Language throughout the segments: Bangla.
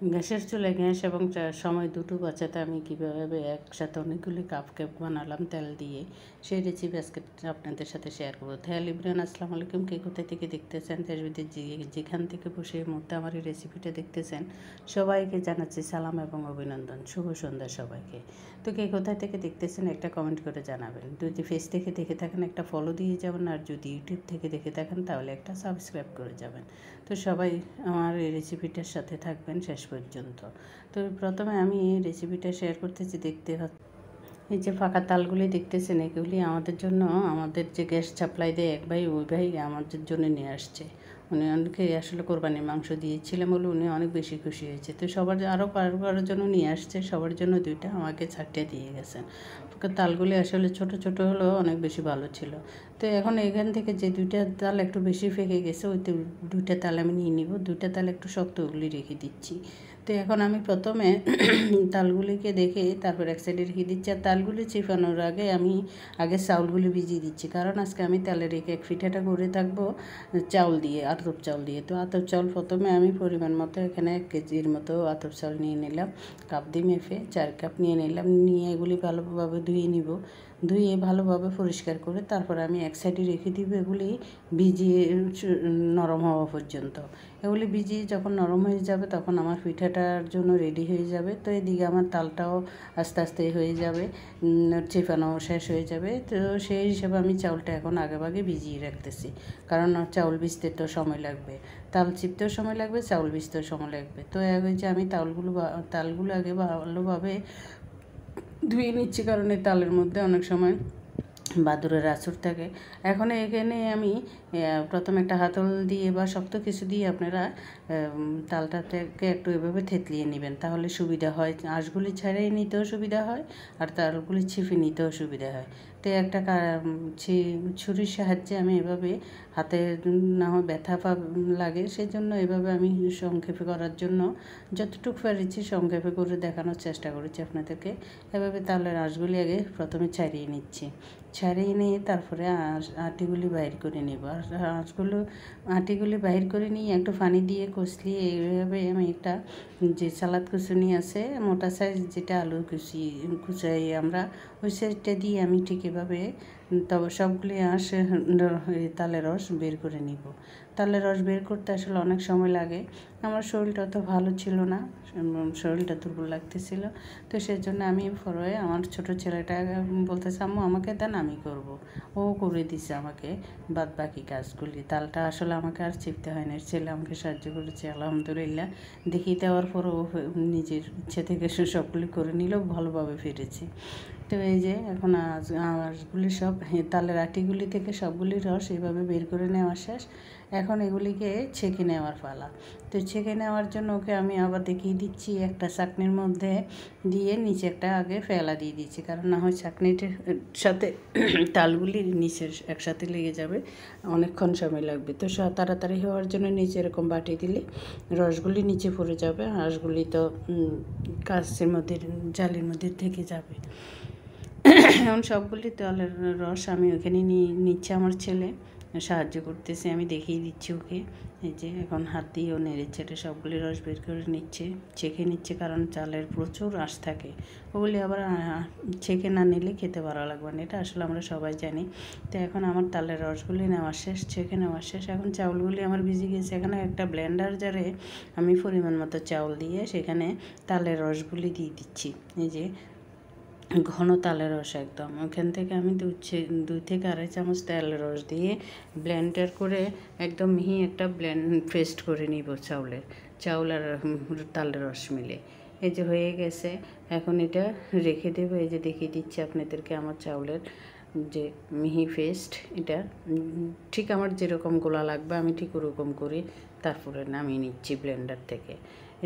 গ্যাসের চুলায় গ্যাস এবং সময় দুটো বাঁচাতে আমি কীভাবে একসাথে অনেকগুলি কাপ কেক বানালাম তেল দিয়ে, সেই রেসিপি আজকে আপনাদের সাথে শেয়ার করবো। হ্যাঁ লিব্রান, আসসালামু আলাইকুম। কে কোথায় থেকে দেখতেছেন, দেশ বিদেশ যেখান থেকে বসে এই মুহূর্তে আমার এই রেসিপিটা দেখতেছেন, সবাইকে জানাচ্ছি সালাম এবং অভিনন্দন। শুভ সন্ধ্যা সবাইকে। তো কে কোথায় থেকে দেখতেছেন একটা কমেন্ট করে জানাবেন। যদি ফেস থেকে দেখে থাকেন একটা ফলো দিয়ে যাবেন, আর যদি ইউটিউব থেকে দেখে থাকেন তাহলে একটা সাবস্ক্রাইব করে যাবেন। তো সবাই আমার এই রেসিপিটার সাথে থাকবেন শেষ পর্যন্ত। তো প্রথমে আমি এই রেসিপিটা শেয়ার করতেছি। দেখতে এই যে ফাঁকা তালগুলি দেখতেছেন, এগুলি আমাদের জন্য, আমাদের যে গ্যাস সাপ্লাই দেয় এক ভাই, ওই ভাই আমাদের জন্য নিয়ে আসছে। উনি অনেকে আসলে কোরবানির মাংস দিয়েছিলাম বলে উনি অনেক বেশি খুশি হয়েছে। তো সবার আরও কারোর জন্য নিয়ে আসছে, সবার জন্য দুইটা, আমাকে 4টে দিয়ে গেছেন। তালগুলি আসলে ছোট ছোট হলেও অনেক বেশি ভালো ছিল। তো এখন এখান থেকে যে দুইটা তাল একটু বেশি ফেঁকে গেছে, ওই দুইটা তাল আমি নিয়ে নিব। দুইটা তাল একটু শক্ত, ওগুলি রেখে দিচ্ছি। তো এখন আমি প্রথমে তালগুলিকে দেখে তারপর এক সাইডে রেখে দিচ্ছি। আর তালগুলি চিপানোর আগে আমি চাউলগুলি ভিজিয়ে দিচ্ছি, কারণ আজকে আমি তালের এক পিঠাটা করে থাকবো চাউল দিয়ে, আতপ চাউল দিয়ে। তো আতপ চাউল প্রথমে আমি পরিমাণ মতো এখানে 1 কেজির মতো আতপ চাউল নিয়ে নিলাম, কাপ দিয়ে মেপে 4 কাপ নিয়ে নিলাম। নিয়ে এগুলি ভালোভাবে ধুয়ে নিব। ধুয়ে ভালোভাবে পরিষ্কার করে তারপর আমি এক সাইডে রেখে দিব এগুলি ভিজিয়ে নরম হওয়া পর্যন্ত। এগুলি ভিজিয়ে যখন নরম হয়ে যাবে তখন আমার পিঠাটার জন্য রেডি হয়ে যাবে। তো এদিকে আমার তালটাও আস্তে আস্তে হয়ে যাবে, চেপানো শেষ হয়ে যাবে। তো সেই হিসেবে আমি চাউলটা এখন আগেভাগে ভিজিয়ে রাখতেছি, কারণ চাউল ভিজতে তো সময় লাগবে, তাল চিপতেও সময় লাগবে, চাউল ভিজতেও সময় লাগবে। তো এই যে আমি তালগুলো আগে ভালোভাবে ধুয়ে নিচ্ছি, কারণ এই তালের মধ্যে অনেক সময় বাদুড়ের আঁচড় থাকে। এখন এখানে আমি প্রথমে একটা হাতল দিয়ে বা শক্ত কিছু দিয়ে আপনারা তালটাকে একটু এভাবে থেতলিয়ে নেবেন, তাহলে সুবিধা হয়। আঁশগুলি ছাড়িয়ে নিতেও সুবিধা হয়, আর তালগুলি ছিপে নিতেও সুবিধা হয়। তো একটা ছুরির সাহায্যে আমি এভাবে হাতে না হয় ব্যথা লাগে, সেজন্য এভাবে আমি সংক্ষেপে করার জন্য যতটুকু পেরেছি সংক্ষেপে করে দেখানোর চেষ্টা করেছি আপনাদেরকে। এভাবে তালের আঁশগুলি আগে প্রথমে ছাড়িয়ে নিচ্ছি। ছাড়িয়ে নিয়ে তারপরে আটিগুলি বাইর করে নেব। আর আটিগুলি বাইর করে নিয়ে একটু পানি দিয়ে কষলিয়ে এইভাবে আমি একটা যে সালাদ কুচুনি আছে মোটা সাইজ, যেটা আলু কুচাই আমরা, ওই সাইজটা দিয়ে আমি ঠিক এভাবে তবে সবগুলি তালের রস বের করে নিব। তালের রস বের করতে আসলে অনেক সময় লাগে। আমার শরীরটা অত ভালো ছিল না, শরীরটা দুর্বল লাগতেছিল। তো সেজন্য আমি পরে আমার ছোটো ছেলেটা বলতেছে, আম্মু আমাকে দেন, আমি করব। ও করে দিছে আমাকে বাদ বাকি কাজগুলি। তালটা আসলে আমাকে আর চিপতে হয় না, ছেলে আমাকে সাহায্য করেছে আলহামদুলিল্লাহ। দেখিয়ে দেওয়ার পরও নিজের ইচ্ছে থেকে সবগুলি করে নিলেও ভালোভাবে ফিরেছে। তো এই যে এখন আঁশগুলি সব তালের আটিগুলি থেকে সবগুলি রস এভাবে বের করে নেওয়া শেষ। এখন এগুলিকে ছেঁকে নেওয়ার পালা। তো ছেঁকে নেওয়ার জন্য ওকে আমি আবার দেখিয়ে দিচ্ছি, একটা চাকনির মধ্যে দিয়ে নিচে একটা আগে ফেলা দিয়ে দিচ্ছি, কারণ না হয় চাকনিটির সাথে তালগুলি নিচে একসাথে লেগে যাবে, অনেকক্ষণ সময় লাগবে। তো তাড়াতাড়ি হওয়ার জন্য নিচে এরকম বাটি দিলে রসগুলি নিচে পড়ে যাবে, আঁশগুলি তো কাচের মধ্যে জালির মধ্যে থেকে যাবে। এখন সবগুলি তালের রস আমি ওখানে নিয়ে নিচ্ছে, আমার ছেলে সাহায্য করতেছে, আমি দেখিয়ে দিচ্ছি ওকে। এই যে এখন হাত দিয়েও নেড়ে ছেড়ে সবগুলি রস বের করে নিচ্ছে, ছেঁকে নিচ্ছে, কারণ চালের প্রচুর আঁশ থাকে। ওগুলি আবার ছেঁকে না নিলে খেতে ভালো লাগবে না, এটা আসলে আমরা সবাই জানি। তো এখন আমার তালের রসগুলি নেওয়া শেষ, ছেঁকে নেওয়া শেষ। এখন চাউলগুলি আমার ভিজে গেছে। এখানে একটা ব্লেন্ডার জারে আমি পরিমাণ মতো চাউল দিয়ে সেখানে তালের রসগুলি দিয়ে দিচ্ছি। এই যে ঘন তালের রস একদম, ওখান থেকে আমি 2 থেকে 2.5 চামচ তালের রস দিয়ে ব্লেন্ডার করে একদম মিহি একটা পেস্ট করে নিব চাউল আর তালের রস মিলে। এই যে হয়ে গেছে, এখন এটা রেখে দেবো। এই যে দেখিয়ে দিচ্ছি আপনাদেরকে আমার চাউলের যে মিহি পেস্ট, এটা ঠিক আমার যেরকম গোলা লাগবে আমি ঠিক ওরকম করে তারপরে নামিয়ে নিচ্ছি ব্লেন্ডার থেকে।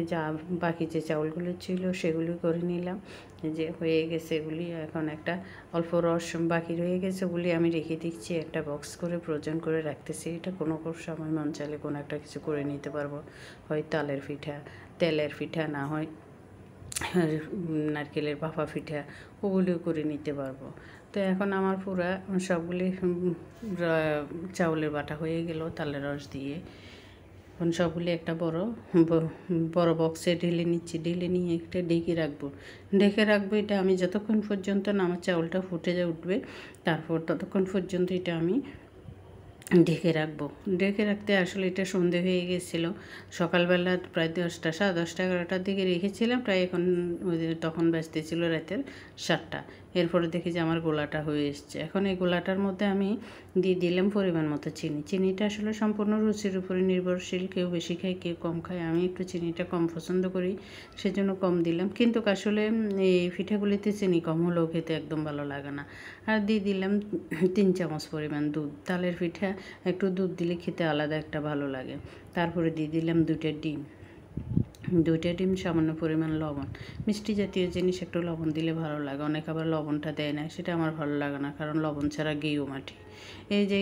এই যা বাকি যে চাউলগুলো ছিল সেগুলি করে নিলাম। যে হয়ে গেছে এগুলি, এখন একটা অল্প রস বাকি রয়ে গেছে, ওগুলি আমি রেখে দিচ্ছি একটা বক্স করে, প্রয়োজন করে রাখতেছি। এটা কোনো সময় মন চাইলে কোনো একটা কিছু করে নিতে পারবো, হয় তালের পিঠা, তেলের পিঠা, না হয় নারকেলের ভাপা পিঠা, ওগুলিও করে নিতে পারবো। তো এখন আমার পুরা সবগুলি চাউলের বাটা হয়ে গেল তালের রস দিয়ে। এখন সবগুলি একটা বড় বক্সে ঢেলে নিচ্ছি, ঢেলে নিয়ে একটা ঢেকে রাখবো। এটা আমি যতক্ষণ পর্যন্ত না আমার চাউলটা ফুটে উঠবে, তারপর ততক্ষণ পর্যন্ত এটা আমি ঢেকে রাখবো। ঢেকে রাখতে আসলে এটা সন্ধে হয়ে গেছিলো, সকালবেলা প্রায় 10টা 10:30 11টার দিকে রেখেছিলাম, প্রায় এখন তখন বাজতেছিল রাতের 7টা। এরপরে দেখি যে আমার গোলাটা হয়ে এসছে। এখন এই গোলাটার মধ্যে আমি দিয়ে দিলাম পরিমাণ মতো চিনি। চিনিটা আসলে সম্পূর্ণ রুচির উপরে নির্ভরশীল, কেউ বেশি খায় কেউ কম খায়। আমি একটু চিনিটা কম পছন্দ করি, সেজন্য কম দিলাম। কিন্তু আসলে এই পিঠাগুলিতে চিনি কম হলেও খেতে একদম ভালো লাগে না। আর দিয়ে দিলাম 3 চামচ পরিমাণ দুধ। তালের পিঠা একটু দুধ দিলে খেতে আলাদা একটা ভালো লাগে। তারপরে দিয়ে দিলাম 2টা ডিম, সামান্য পরিমাণ লবণ। মিষ্টি জাতীয় জিনিস একটু লবণ দিলে ভালো লাগে, অনেক আবার লবণটা দেয় না, সেটা আমার ভালো লাগে না, কারণ লবণ ছাড়া গেঁয়ো মাটি। এই যে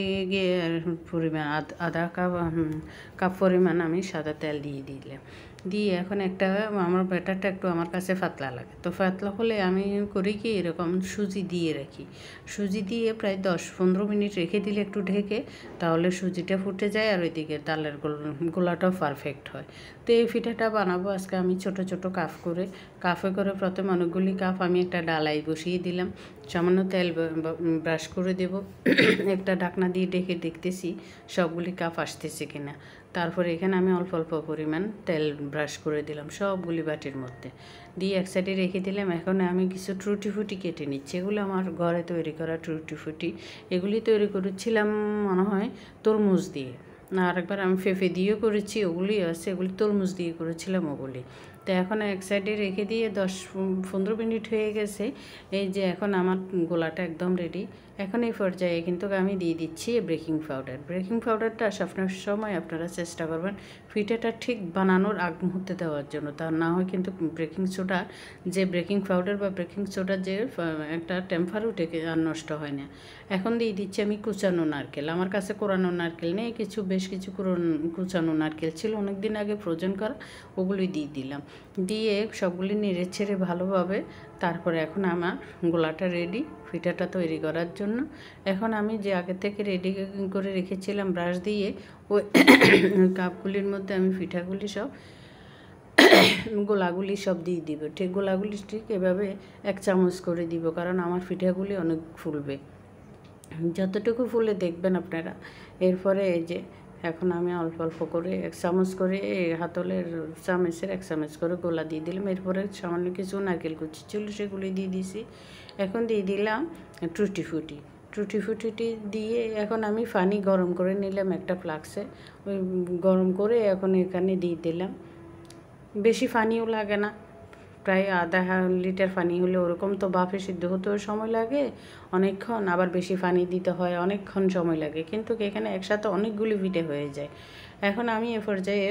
পরিমাণ আধা কাপ পরিমাণ আমি সাদা তেল দিয়ে এখন আমার ব্যাটারটা একটু আমার কাছে পাতলা লাগে, তো পাতলা হলে আমি করি কি এরকম সুজি দিয়ে রাখি। সুজি দিয়ে প্রায় 10-15 মিনিট রেখে দিলে একটু ঢেকে, তাহলে সুজিটা ফুটে যায় আর ওইদিকে তালের গোলাটাও পারফেক্ট হয়। তো এই পিঠাটা বানাবো আজকে আমি ছোট ছোট কাফে করে প্রথমে অনেকগুলি কাপ আমি একটা ডালাই বসিয়ে দিলাম, সামান্য তেল ব্রাশ করে দেব। একটা ঢাকনা দিয়ে ঢেকে দেখতেছি সবগুলি কাপ আসতেছে কিনা। তারপরে এখানে আমি অল্প অল্প পরিমাণ তেল ব্রাশ করে দিলাম সবগুলি বাটির মধ্যে, দিয়ে এক সাইডে রেখে দিলাম। এখন আমি কিছু টুটি ফুটি কেটে নিচ্ছি। এগুলো আমার ঘরে তৈরি করা টুটি ফুটি, এগুলি তৈরি করেছিলাম মনে হয় তরমুজ দিয়ে, না আরেকবার আমি ফেফে দিয়েও করেছি, ওগুলি আছে, এগুলি তরমুজ দিয়ে করেছিলাম ওগুলি। তো এখন এক সাইডে রেখে দিয়ে 10-15 মিনিট হয়ে গেছে। এই যে এখন আমার গোলাটা একদম রেডি। এখন এই পর্যায়ে কিন্তু আমি দিয়ে দিচ্ছি বেকিং পাউডারটা সবসময় সময় আপনারা চেষ্টা করবেন পিঠাটা ঠিক বানানোর আগ মুহূর্তে দেওয়ার জন্য, তা না হয় কিন্তু বেকিং পাউডার বা বেকিং সোডার যে একটা টেম্পার উঠে আর নষ্ট হয় না। এখন দিয়ে দিচ্ছি আমি কুচানো নারকেল। আমার কাছে কোরানো নারকেল নেই, বেশ কিছু কুচানো নারকেল ছিল অনেক দিন আগে ফ্রোজেন করা, ওগুলি দিয়ে দিলাম। দিয়ে সবগুলি নেড়ে ছেড়ে ভালোভাবে, তারপরে এখন আমার গোলাটা রেডি পিঠাটা তৈরি করার জন্য। এখন আমি যে আগে থেকে রেডি করে রেখেছিলাম ব্রাশ দিয়ে, ওই কাপগুলির মধ্যে আমি পিঠাগুলি সব গোলাগুলি সব দিয়ে দিব। ঠিক গোলাগুলি ঠিক এভাবে 1 চামচ করে দিব, কারণ আমার পিঠাগুলি অনেক ফুলবে, যতটুকু ফুলে দেখবেন আপনারা। এরপরে এই যে এখন আমি অল্প অল্প করে 1 চামচ করে হাতলের চামচের 1 চামচ করে গোলা দিয়ে দিলাম। এরপরে সামান্য কিছু নারকেল কুচি ছিল সেগুলি দিয়ে দিছি। এখন দিয়ে দিলাম টুটি ফুটিটি দিয়ে এখন আমি পানি গরম করে নিলাম একটা ফ্লাক্সে, ওই গরম করে এখন এখানে দিয়ে দিলাম। বেশি পানিও লাগে না, প্রায় আধা লিটার পানি হলে, ওরকম তো বাফে সিদ্ধ হতেও সময় লাগে অনেকক্ষণ, আবার বেশি পানি দিতে হয় অনেকক্ষণ সময় লাগে, কিন্তু এখানে একসাথে অনেকগুলি পিঠে হয়ে যায়। এখন আমি এ পর্যায়ে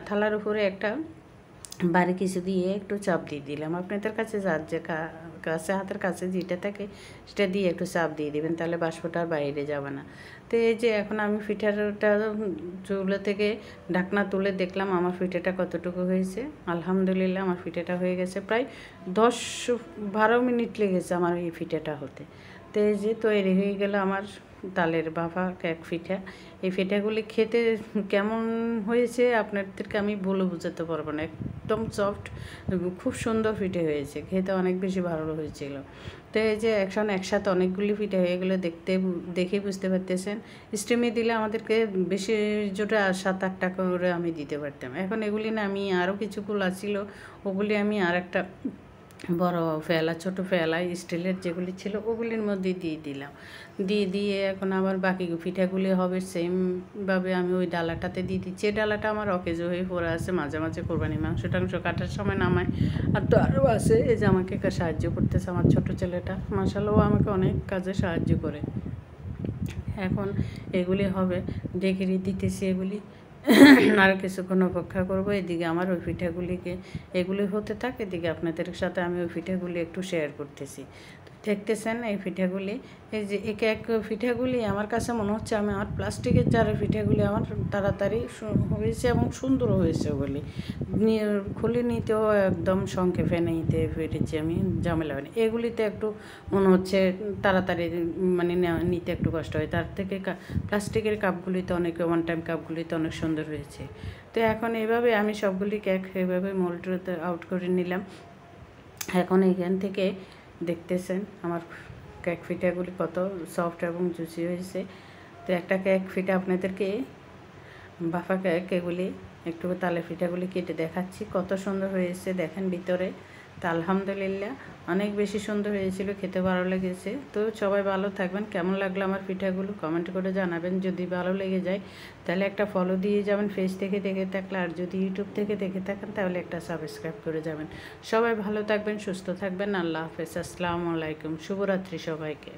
থালার উপরে একটা বাড়ি কিছু দিয়ে একটু চাপ দিয়ে দিলাম। আপনাদের কাছে যার যে হাতের কাছে যেটা থাকে সেটা দিয়ে একটু চাপ দিয়ে দেবেন, তাহলে বাষ্পটা আর বাইরে যাবে না। তো এই যে এখন আমি পিঠাটা চুলা থেকে ঢাকনা তুলে দেখলাম আমার পিঠাটা কতটুকু হয়েছে। আলহামদুলিল্লাহ আমার পিঠাটা হয়ে গেছে, প্রায় 10-12 মিনিট লেগেছে আমার এই পিঠাটা হতে। তো এই যে তৈরি হয়ে গেল আমার তালের বাফা কেক পিঠা। এই পিঠাগুলি খেতে কেমন হয়েছে আপনাদেরকে আমি বলে বোঝাতে পারবো না, একদম সফট, খুব সুন্দর পিঠে হয়েছে, খেতে অনেক বেশি ভালো হয়েছিল। তো এই যে একসাথে অনেকগুলি পিঠে হয়ে গেলে দেখে বুঝতে পারতেছেন। স্টিমে দিলে আমাদেরকে বেশি জোটা 7-8 টাকা করে আমি দিতে পারতাম। এখন এগুলি না, আমি আরও কিছু গোলা ছিল ওগুলি আমি আর একটা বড় ফেলা, ছোটো ফেলা স্টিলের যেগুলি ছিল ওগুলির মধ্যে দিয়ে দিলাম। দিয়ে এখন আবার বাকি পিঠাগুলি হবে সেমভাবে আমি ওই ডালাটাতে দিয়ে দিচ্ছি। এই ডালাটা আমার অকেজো হয়ে পড়ে আছে, মাঝে মাঝে কোরবানি মাংস টাংস কাটার সময় নামায়। আর তো আরও আছে, এই যে আমাকে সাহায্য করতেছে আমার ছোটো ছেলেটা, মাশাআল্লাহ ও আমাকে অনেক কাজে সাহায্য করে। এখন এগুলি হবে, ডেকে দিতেছি এগুলি আর কিছুক্ষণ অপেক্ষা করবো। এদিকে আমার ওই পিঠাগুলিকে এগুলি হতে থাকে, এদিকে আপনাদের সাথে আমি ওই পিঠাগুলি একটু শেয়ার করতেছি। দেখতেছেন এই পিঠাগুলি, এই যে এক এক পিঠাগুলি আমার কাছে মনে হচ্ছে আমার প্লাস্টিকের জারের পিঠাগুলি আমার তাড়াতাড়ি হয়েছে এবং সুন্দর হয়েছে বলে খুলে নিতেও একদম সংক্ষেপে নিতে পেরেছি আমি, ঝামেলা হয়নি। এগুলিতে একটু মনে হচ্ছে তাড়াতাড়ি মানে নিতে একটু কষ্ট হয়, তার থেকে প্লাস্টিকের কাপগুলিতে অনেক ওয়ান টাইম কাপগুলিতে অনেক সুন্দর হয়েছে। তো এখন এভাবে আমি সবগুলি কেক এভাবে মোল্ডতে আউট করে নিলাম। এখন এইখান থেকে দেখতেছেন আমার কেক পিঠাগুলি কত সফট এবং জুসি হয়েছে। তো একটা কেক পিঠা আপনাদেরকে বাফা কেক এগুলি একটু তালের পিঠাগুলি কেটে দেখাচ্ছি, কত সুন্দর হয়েছে দেখেন ভিতরে। তা আলহামদুলিল্লাহ অনেক বেশি সুন্দর হয়েছিল, খেতে ভালো লেগেছে। তো সবাই ভালো থাকবেন। কেমন লাগলো আমার পিঠাগুলো কমেন্ট করে জানাবেন। যদি ভালো লেগে যায় তাহলে একটা ফলো দিয়ে যাবেন ফেস থেকে দেখে থাকলে, আর যদি ইউটিউব থেকে দেখে থাকেন তাহলে একটা সাবস্ক্রাইব করে যাবেন। সবাই ভালো থাকবেন, সুস্থ থাকবেন। আল্লাহ হাফেজ, আসসালামু আলাইকুম, শুভরাত্রি সবাইকে।